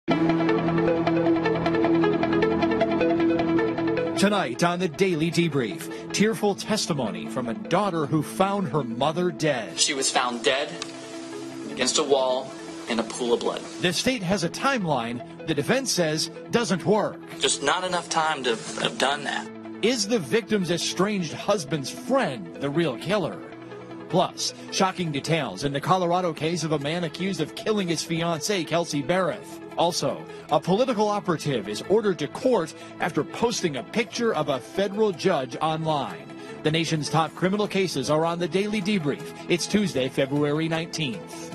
Tonight on the Daily Debrief, tearful testimony from a daughter who found her mother dead. She was found dead against a wall in a pool of blood. The state has a timeline the defense says doesn't work. Just not enough time to have done that. Is the victim's estranged husband's friend the real killer? Plus, shocking details in the Colorado case of a man accused of killing his fiancée, Kelsey Berreth. Also, a political operative is ordered to court after posting a picture of a federal judge online. The nation's top criminal cases are on the Daily Debrief. It's Tuesday, February 19th.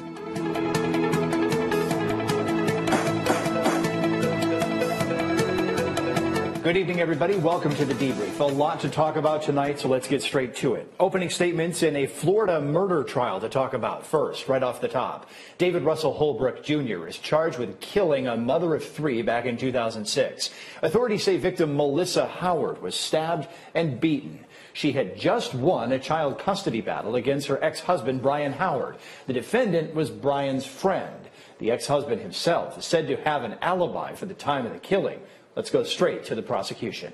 Good evening, everybody. Welcome to the Debrief. A lot to talk about tonight, so let's get straight to it. Opening statements in a Florida murder trial to talk about. First, right off the top, David Russell Holbrook Jr. is charged with killing a mother of three back in 2006. Authorities say victim Melissa Howard was stabbed and beaten. She had just won a child custody battle against her ex-husband, Brian Howard. The defendant was Brian's friend. The ex-husband himself is said to have an alibi for the time of the killing. Let's go straight to the prosecution.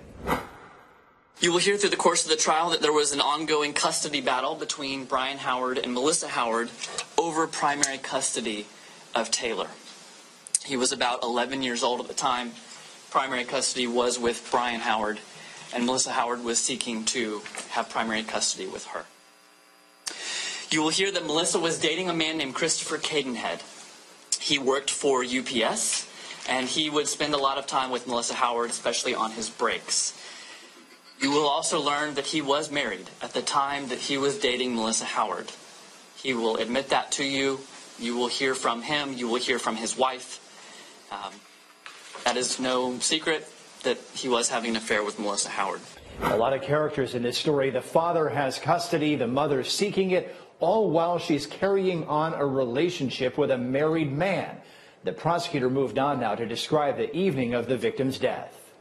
You will hear through the course of the trial that there was an ongoing custody battle between Brian Howard and Melissa Howard over primary custody of Taylor. He was about 11 years old at the time. Primary custody was with Brian Howard, and Melissa Howard was seeking to have primary custody with her. You will hear that Melissa was dating a man named Christopher Cadenhead. He worked for UPS. And he would spend a lot of time with Melissa Howard, especially on his breaks. You will also learn that he was married at the time that he was dating Melissa Howard. He will admit that to you. You will hear from him. You will hear from his wife. That is no secret that he was having an affair with Melissa Howard. A lot of characters in this story. The father has custody, the mother seeking it, all while she's carrying on a relationship with a married man. The prosecutor moved on now to describe the evening of the victim's death.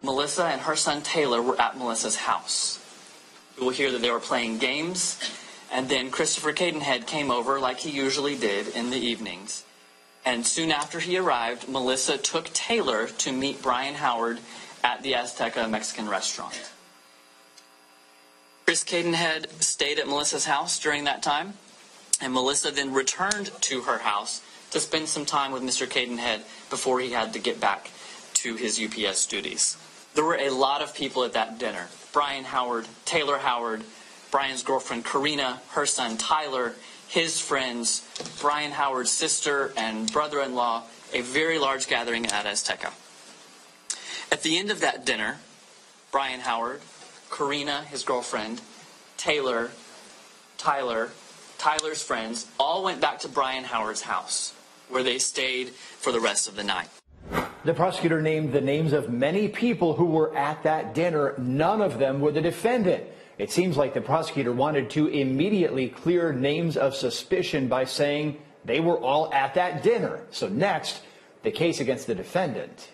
Melissa and her son Taylor were at Melissa's house. You will hear that they were playing games, and then Christopher Cadenhead came over like he usually did in the evenings. And soon after he arrived, Melissa took Taylor to meet Brian Howard at the Azteca Mexican restaurant. Chris Cadenhead stayed at Melissa's house during that time, and Melissa then returned to her house to spend some time with Mr. Cadenhead before he had to get back to his UPS duties. There were a lot of people at that dinner. Brian Howard, Taylor Howard, Brian's girlfriend Karina, her son Tyler, his friends, Brian Howard's sister and brother-in-law, a very large gathering at Azteca. At the end of that dinner, Brian Howard, Karina, his girlfriend, Taylor, Tyler's friends, all went back to Brian Howard's house, where they stayed for the rest of the night. The prosecutor named the names of many people who were at that dinner. None of them were the defendant. It seems like the prosecutor wanted to immediately clear names of suspicion by saying they were all at that dinner. So next, the case against the defendant.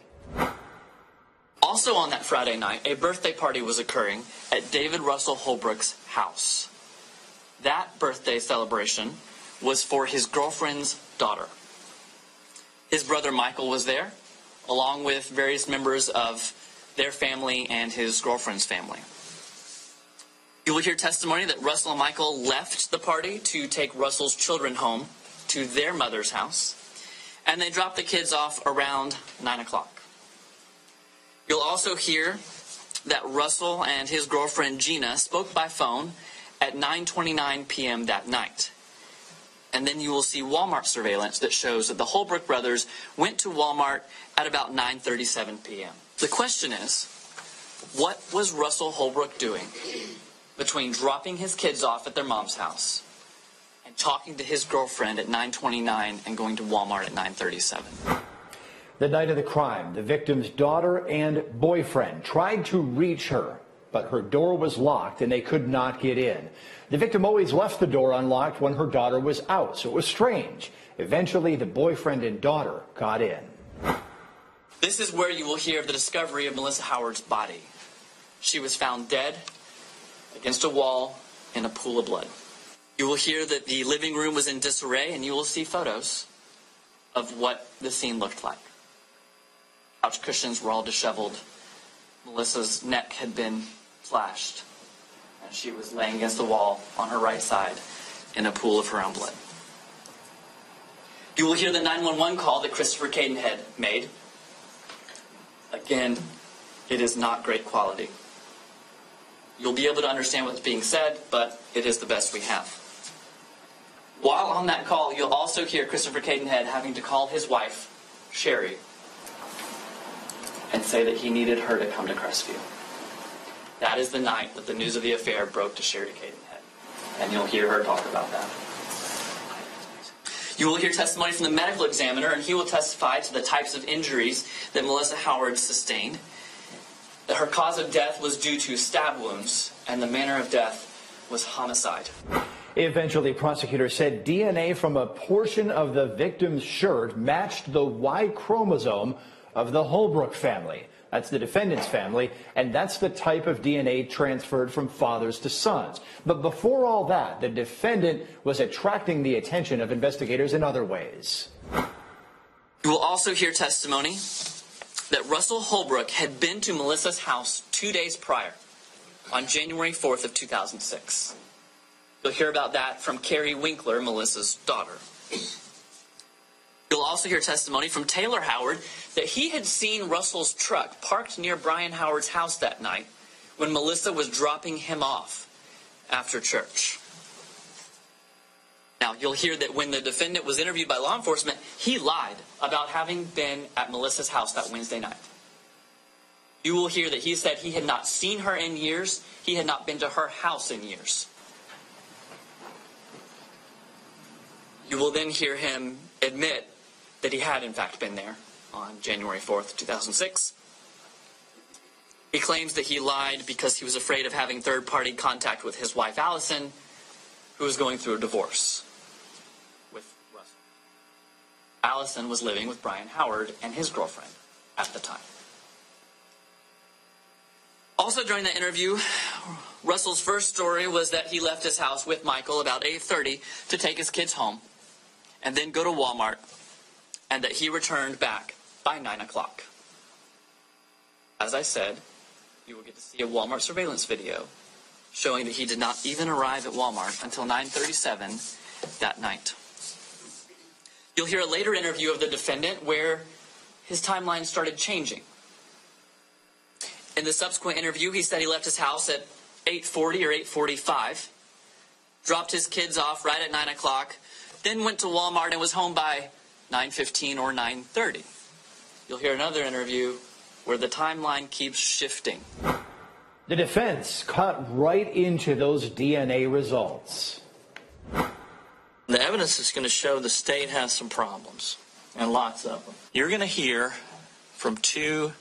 Also on that Friday night, a birthday party was occurring at David Russell Holbrook's house. That birthday celebration was for his girlfriend's daughter. His brother Michael was there, along with various members of their family and his girlfriend's family. You will hear testimony that Russell and Michael left the party to take Russell's children home to their mother's house, and they dropped the kids off around 9 o'clock. You'll also hear that Russell and his girlfriend Gina spoke by phone at 9:29 p.m. that night. And then you will see Walmart surveillance that shows that the Holbrook brothers went to Walmart at about 9:37 p.m. The question is, what was Russell Holbrook doing between dropping his kids off at their mom's house and talking to his girlfriend at 9:29 and going to Walmart at 9:37? The night of the crime, the victim's daughter and boyfriend tried to reach her, but her door was locked and they could not get in. The victim always left the door unlocked when her daughter was out, so it was strange. Eventually, the boyfriend and daughter got in. This is where you will hear of the discovery of Melissa Howard's body. She was found dead against a wall in a pool of blood. You will hear that the living room was in disarray, and you will see photos of what the scene looked like. Couch cushions were all disheveled. Melissa's neck had been slashed, and she was laying against the wall on her right side in a pool of her own blood. You will hear the 911 call that Christopher Cadenhead made. Again, it is not great quality. You'll be able to understand what's being said, but it is the best we have. While on that call, you'll also hear Christopher Cadenhead having to call his wife, Sherry, and say that he needed her to come to Crestview. That is the night that the news of the affair broke to Sherry Cadenhead, and you'll hear her talk about that. You will hear testimony from the medical examiner, and he will testify to the types of injuries that Melissa Howard sustained, that her cause of death was due to stab wounds, and the manner of death was homicide. Eventually, prosecutors said DNA from a portion of the victim's shirt matched the Y chromosome of the Holbrook family. That's the defendant's family, and that's the type of DNA transferred from fathers to sons. But before all that, the defendant was attracting the attention of investigators in other ways. You will also hear testimony that Russell Holbrook had been to Melissa's house 2 days prior, on January 4th of 2006. You'll hear about that from Carrie Winkler, Melissa's daughter. You'll also hear testimony from Taylor Howard that he had seen Russell's truck parked near Brian Howard's house that night when Melissa was dropping him off after church. Now, you'll hear that when the defendant was interviewed by law enforcement, he lied about having been at Melissa's house that Wednesday night. You will hear that he said he had not seen her in years, he had not been to her house in years. You will then hear him admit that he had in fact been there on January 4th, 2006. He claims that he lied because he was afraid of having third-party contact with his wife, Allison, who was going through a divorce with Russell. Allison was living with Brian Howard and his girlfriend at the time. Also during the interview, Russell's first story was that he left his house with Michael about 8:30 to take his kids home and then go to Walmart, and that he returned back by 9 o'clock. As I said, you will get to see a Walmart surveillance video showing that he did not even arrive at Walmart until 9:37 that night. You'll hear a later interview of the defendant where his timeline started changing. In the subsequent interview, he said he left his house at 8:40 or 8:45, dropped his kids off right at 9 o'clock, then went to Walmart and was home by 9:15 or 9:30. You'll hear another interview where the timeline keeps shifting. The defense cut right into those DNA results. The evidence is going to show the state has some problems, and lots of them. You're going to hear from two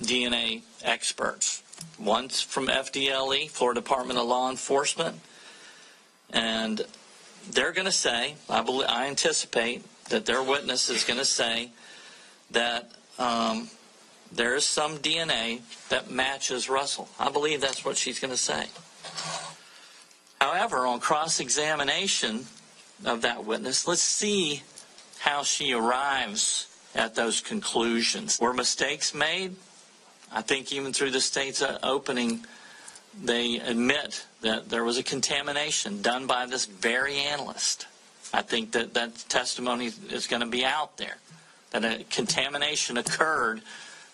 DNA experts. One's from FDLE, Florida Department of Law Enforcement, and they're going to say, I anticipate that their witness is going to say that there is some DNA that matches Russell. I believe that's what she's going to say. However, on cross-examination of that witness, let's see how she arrives at those conclusions. Were mistakes made? I think even through the state's opening, they admit that there was a contamination done by this very analyst. I think that testimony is going to be out there, that a contamination occurred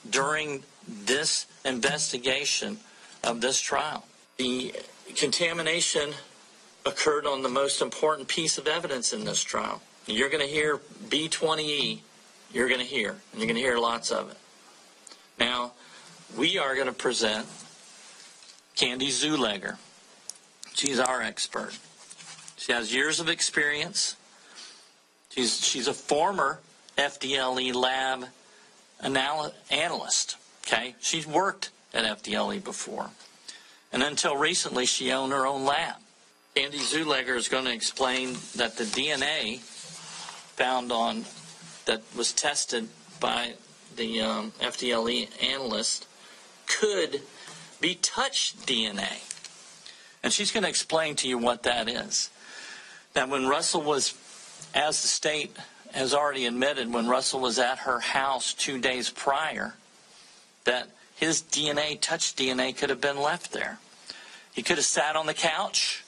during this investigation of this trial. The contamination occurred on the most important piece of evidence in this trial. You're going to hear B20E, you're going to hear, and you're going to hear lots of it. Now, we are going to present Candy Zulegger. She's our expert. She has years of experience. She's a former FDLE lab analyst. Okay, she's worked at FDLE before, and until recently, she owned her own lab. Candy Zulegger is going to explain that the DNA found on that was tested by the FDLE analyst could be touch DNA. And she's going to explain to you what that is. Now, when Russell was, as the state has already admitted when Russell was at her house 2 days prior that his DNA, touch DNA, could have been left there. He could have sat on the couch,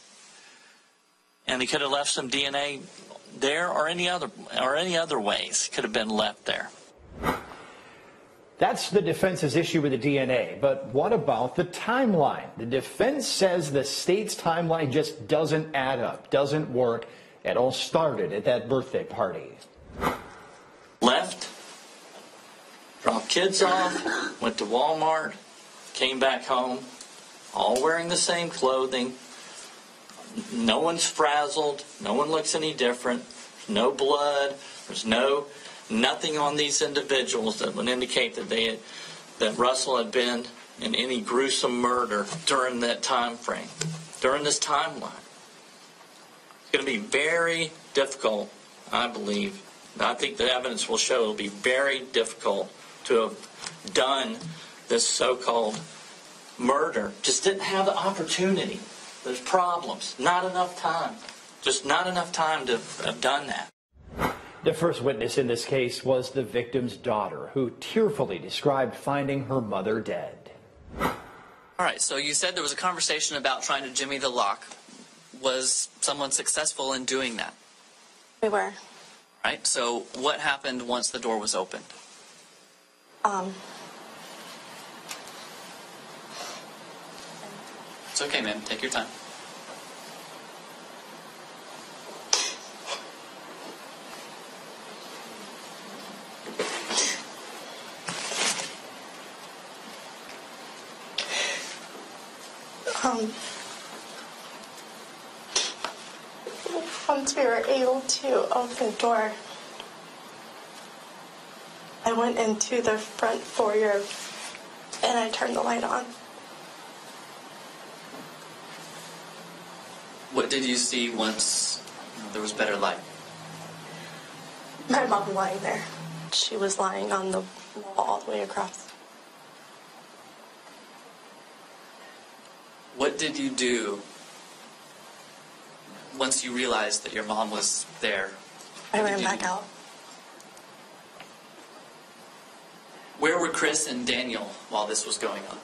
and he could have left some DNA there, or any other ways could have been left there. That's the defense's issue with the DNA, but what about the timeline? The defense says the state's timeline just doesn't add up, doesn't work. It all started at that birthday party. Left, dropped kids off, went to Walmart, came back home, all wearing the same clothing. No one's frazzled. No one looks any different. No blood. There's nothing on these individuals that would indicate that Russell had been in any gruesome murder during that time frame, during this timeline. It's going to be very difficult, I believe. I think the evidence will show it'll be very difficult to have done this so-called murder. Just didn't have the opportunity. There's problems. Not enough time. Just not enough time to have done that. The first witness in this case was the victim's daughter, who tearfully described finding her mother dead. All right, so you said there was a conversation about trying to jimmy the lock. Was someone successful in doing that? We were. Right, so what happened once the door was opened? It's okay, ma'am. Take your time. Once we were able to open the door, I went into the front foyer and I turned the light on. What did you see once there was better light? My mom lying there. She was lying on the wall all the way across. What did you do once you realized that your mom was there? I ran back out. Where were Chris and Daniel while this was going on?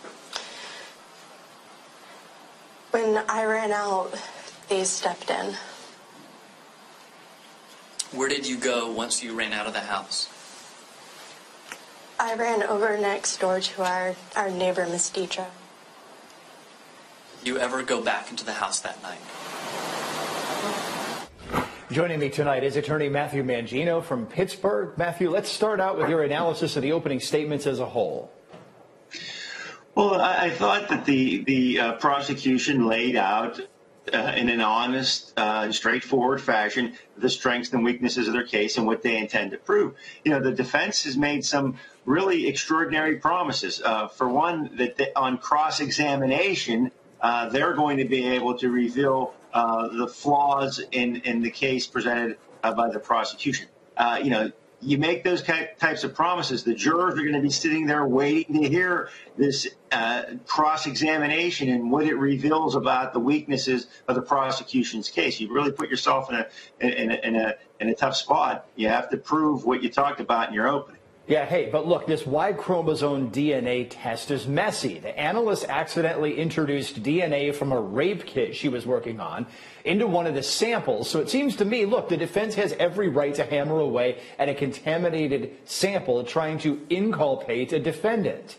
When I ran out, they stepped in. Where did you go once you ran out of the house? I ran over next door to our neighbor, Miss Deidre. Did you ever go back into the house that night? Joining me tonight is attorney Matthew Mangino from Pittsburgh. Matthew, let's start out with your analysis of the opening statements as a whole. Well, I thought that the prosecution laid out in an honest, straightforward fashion the strengths and weaknesses of their case and what they intend to prove. You know, the defense has made some really extraordinary promises. For one, that on cross-examination, they're going to be able to reveal the flaws in the case presented by the prosecution. You know, you make those types of promises, the jurors are going to be sitting there waiting to hear this cross-examination and what it reveals about the weaknesses of the prosecution's case. You really put yourself in a tough spot. You have to prove what you talked about in your opening. Yeah, hey, but look, this Y chromosome DNA test is messy. The analyst accidentally introduced DNA from a rape kit she was working on into one of the samples. So it seems to me, look, the defense has every right to hammer away at a contaminated sample trying to inculpate a defendant.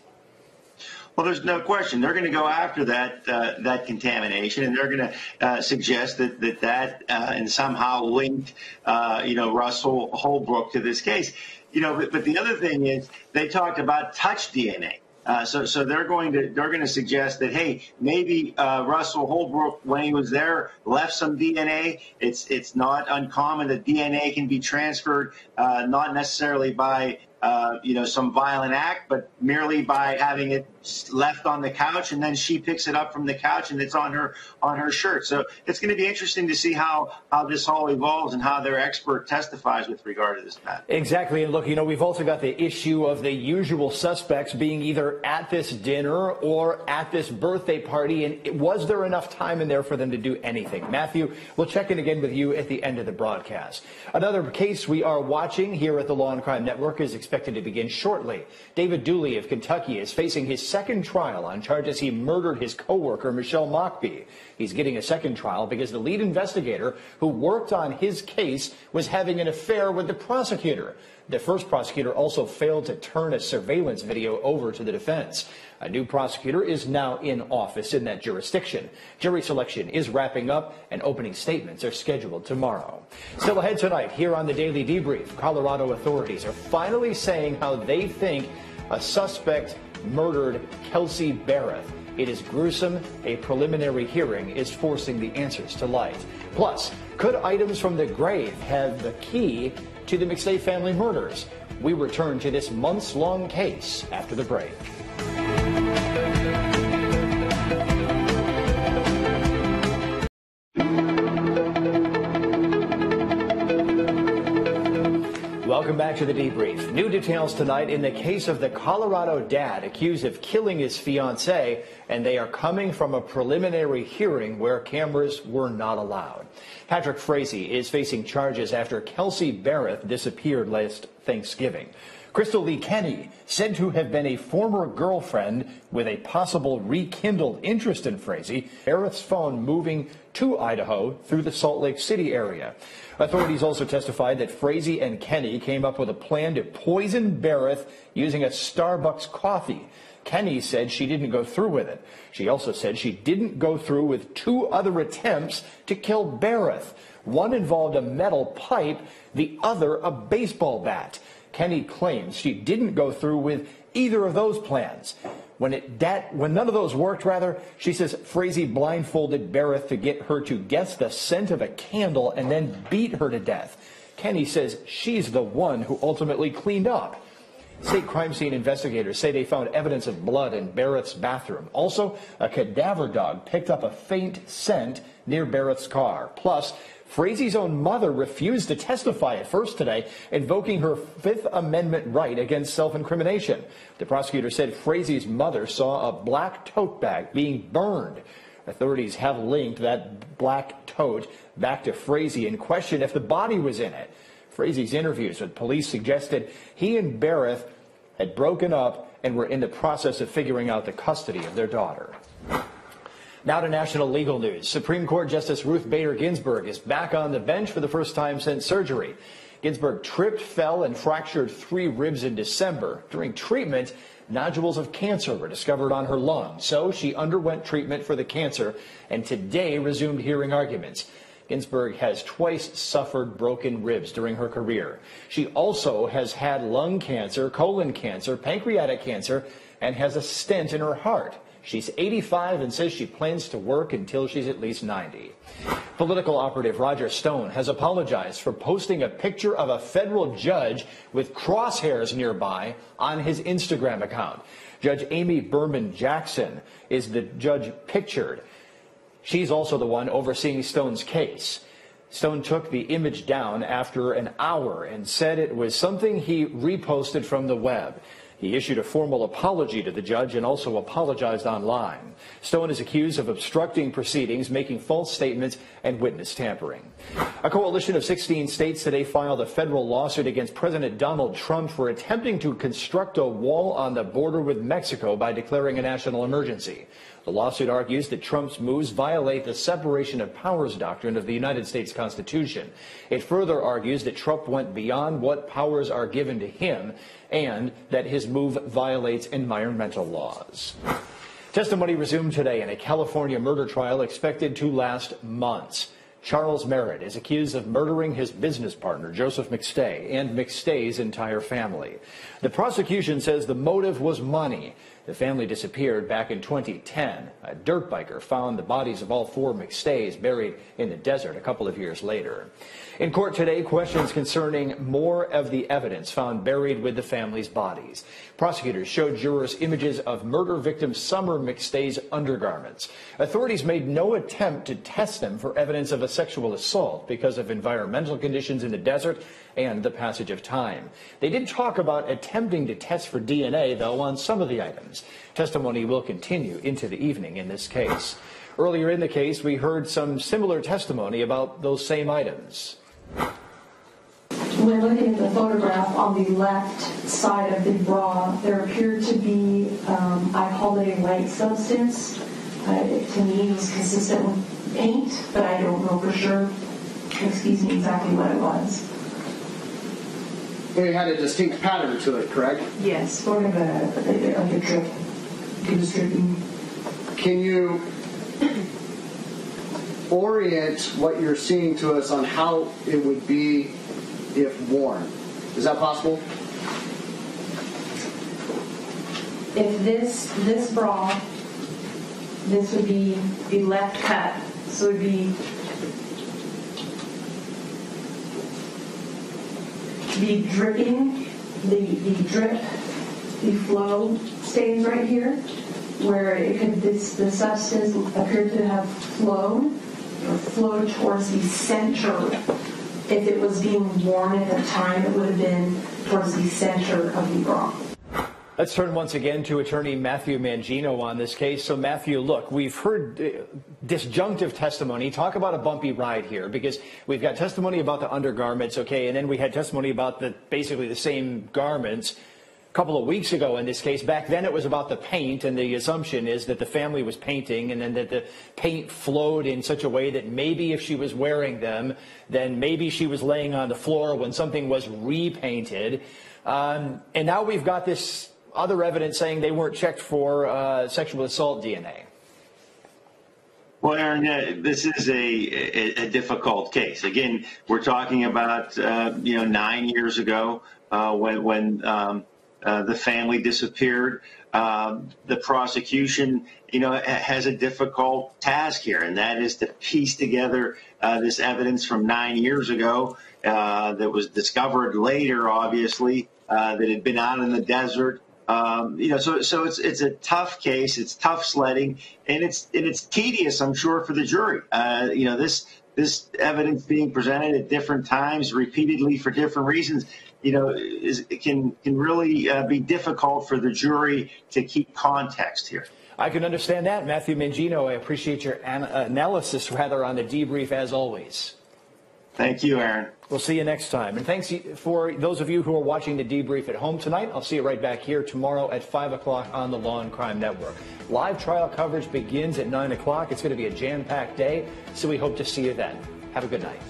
Well, there's no question. They're going to go after that contamination, and they're going to suggest that and somehow linked, Russell Holbrook to this case. You know, but the other thing is they talked about touch DNA. So they're going to suggest that, hey, maybe Russell Holbrook, when he was there, left some DNA. It's not uncommon that DNA can be transferred, not necessarily by some violent act, but merely by having it left on the couch, and then she picks it up from the couch and it's on her shirt. So it's going to be interesting to see how this all evolves and how their expert testifies with regard to this matter. Exactly. And look, we've also got the issue of the usual suspects being either at this dinner or at this birthday party. And was there enough time in there for them to do anything? Matthew, we'll check in again with you at the end of the broadcast. Another case we are watching here at the Law and Crime Network is expected to begin shortly. David Dooley of Kentucky is facing his second trial on charges he murdered his coworker, Michelle Mockbee. He's getting a second trial because the lead investigator who worked on his case was having an affair with the prosecutor. The first prosecutor also failed to turn a surveillance video over to the defense. A new prosecutor is now in office in that jurisdiction. Jury selection is wrapping up and opening statements are scheduled tomorrow. Still ahead tonight here on the Daily Debrief, Colorado authorities are finally saying how they think a suspect murdered Kelsey Berreth. It is gruesome. A preliminary hearing is forcing the answers to light. Plus, could items from the grave have the key to the McStay family murders? We return to this months-long case after the break. Welcome back to the Debrief. New details tonight in the case of the Colorado dad accused of killing his fiancée, and they are coming from a preliminary hearing where cameras were not allowed. Patrick Frazee is facing charges after Kelsey Berreth disappeared last Thanksgiving. Crystal Lee Kenny, said to have been a former girlfriend with a possible rekindled interest in Frazee, Berreth's phone moving to Idaho through the Salt Lake City area. Authorities also testified that Frazee and Kenny came up with a plan to poison Berreth using a Starbucks coffee. Kenny said she didn't go through with it. She also said she didn't go through with two other attempts to kill Berreth. One involved a metal pipe, the other a baseball bat. Kenny claims she didn't go through with either of those plans. When none of those worked, she says Frazee blindfolded Berreth to get her to guess the scent of a candle and then beat her to death. Kenny says she's the one who ultimately cleaned up. State crime scene investigators say they found evidence of blood in Berreth's bathroom. Also, a cadaver dog picked up a faint scent near Berreth's car. Plus, Frazee's own mother refused to testify at first today, invoking her Fifth Amendment right against self-incrimination. The prosecutor said Frazee's mother saw a black tote bag being burned. Authorities have linked that black tote back to Frazee and questioned if the body was in it. Frazee's interviews with police suggested he and Berreth had broken up and were in the process of figuring out the custody of their daughter. Now to national legal news. Supreme Court Justice Ruth Bader Ginsburg is back on the bench for the first time since surgery. Ginsburg tripped, fell, and fractured 3 ribs in December. During treatment, nodules of cancer were discovered on her lung, so she underwent treatment for the cancer and today resumed hearing arguments. Ginsburg has twice suffered broken ribs during her career. She also has had lung cancer, colon cancer, pancreatic cancer, and has a stent in her heart. She's 85 and says she plans to work until she's at least 90. Political operative Roger Stone has apologized for posting a picture of a federal judge with crosshairs nearby on his Instagram account. Judge Amy Berman Jackson is the judge pictured. She's also the one overseeing Stone's case. Stone took the image down after an hour and said it was something he reposted from the web. He issued a formal apology to the judge and also apologized online. Stone is accused of obstructing proceedings, making false statements, and witness tampering. A coalition of 16 states today filed a federal lawsuit against President Donald Trump for attempting to construct a wall on the border with Mexico by declaring a national emergency. The lawsuit argues that Trump's moves violate the separation of powers doctrine of the United States Constitution. It further argues that Trump went beyond what powers are given to him and that his move violates environmental laws. Testimony resumed today in a California murder trial expected to last months. Charles Merritt is accused of murdering his business partner, Joseph McStay, and McStay's entire family. The prosecution says the motive was money. The family disappeared back in 2010. A dirt biker found the bodies of all 4 McStays buried in the desert a couple of years later. In court today, questions concerning more of the evidence found buried with the family's bodies. Prosecutors showed jurors images of murder victim Summer McStay's undergarments. Authorities made no attempt to test them for evidence of a sexual assault because of environmental conditions in the desert and the passage of time. They did talk about attempting to test for DNA, though, on some of the items. Testimony will continue into the evening in this case. Earlier in the case, we heard some similar testimony about those same items. When looking at the photograph on the left side of the bra, there appeared to be, I called it a white substance. To me, it was consistent with paint, but I don't know for sure. Excuse me, exactly what it was. It had a distinct pattern to it, correct? Yes, sort of a drip. It was dripping. Can you orient what you're seeing to us on how it would be if worn? Is that possible? If this bra, this would be the left cut, so it would be dripping, the drip, the flow stains right here, where it could the substance appeared to have flowed towards the center. If it was being worn at the time, it would have been towards the center of the bra. Let's turn once again to attorney Matthew Mangino on this case. So, Matthew, look, we've heard disjunctive testimony. Talk about a bumpy ride here, because we've got testimony about the undergarments, okay, and then we had testimony about basically the same garments a couple of weeks ago in this case. Back then it was about the paint, and the assumption is that the family was painting and then that the paint flowed in such a way that maybe if she was wearing them, then maybe she was laying on the floor when something was repainted. And now we've got this other evidence saying they weren't checked for sexual assault DNA. Well, Aaron, this is a difficult case. Again, we're talking about 9 years ago when the family disappeared. The prosecution, has a difficult task here, and that is to piece together this evidence from 9 years ago that was discovered later, obviously, that had been out in the desert. So it's a tough case. It's tough sledding, and it's tedious, I'm sure, for the jury. This evidence being presented at different times, repeatedly for different reasons, can really be difficult for the jury to keep context here. I can understand that, Matthew Mangino. I appreciate your analysis, on the debrief as always. Thank you, Aaron. We'll see you next time. And thanks for those of you who are watching the debrief at home tonight. I'll see you right back here tomorrow at 5 o'clock on the Law and Crime Network. Live trial coverage begins at 9 o'clock. It's going to be a jam-packed day, so we hope to see you then. Have a good night.